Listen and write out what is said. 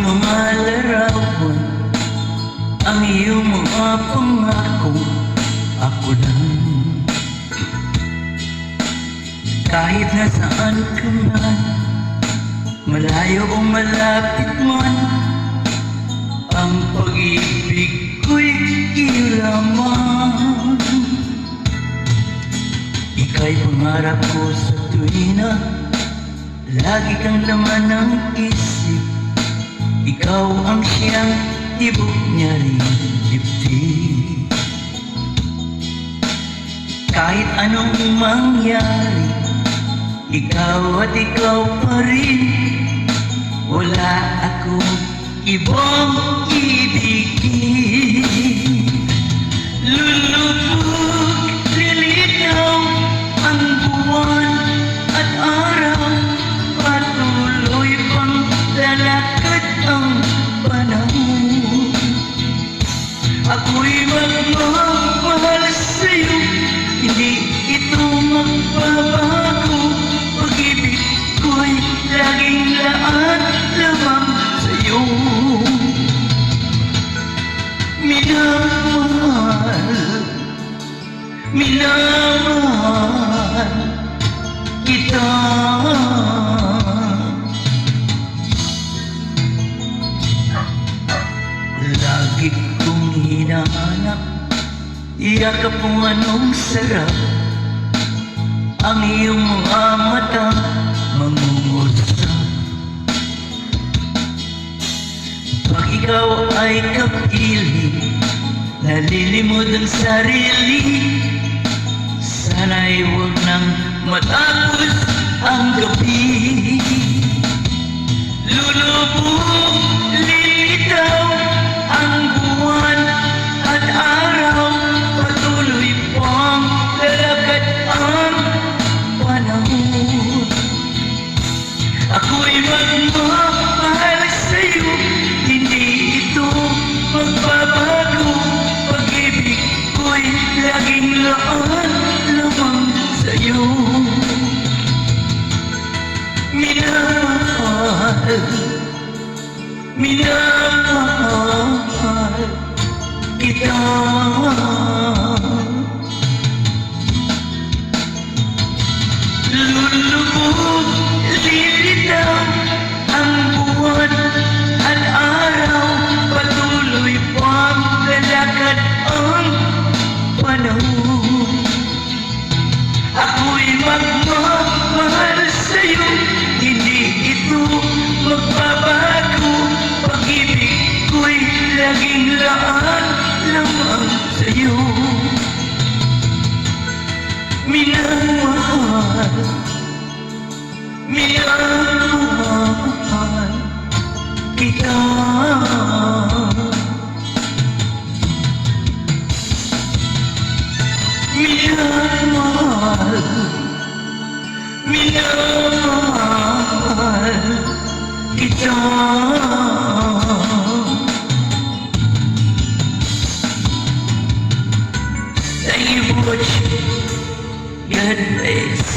mga larawan, ang iyong mga pangako, ako lang. Kahit nasaan ka man, malayo o malapit man, ang pag-ibig ko'y iyo lamang. Ika'y pangarap ko sa tuwina, lagi kang laman ng isip. Ikaw ang siyang tibok niya rin dibdib. Kahit anong mangyari, ikaw at ikaw pa rin. Wala akong ibang ibigin. Lulubog, lilitaw ang buwan at araw, patuloy pang lalakad ang panahon. Ako'y magmamahal sa'yo, hindi ito magbabago. Pag-ibig ko'y laging laan lamang sa'yo. Minamahal, minamahal kita. Lagi kong hinahanap, yakap kung anong sarap, ang iyong mga mata mangungusap. Pag ikaw ay kapiling, nalilimod ang sarili, sana'y huwag nang matapos ang gabi. Lulubog, lilitaw ang buwan at araw, patuloy pang lalakad ang panahon. Ako'y magmamahal sa'yo, hindi ito magbabago. Pag-ibig ko'y laging laan lamang sa'yo. Minamahal, minamahal kita. Lulubog, lilitaw ang buwan at araw, patuloy pang lalakad ang panahon. Ako'y magmamahal sa'yo, hindi ito magbabago. Pag-ibig ko'y laging laan lamang sa'yo. Minamahal, minamahal kita. Minamahal, minamahal kita. Thank you for watching. God bless.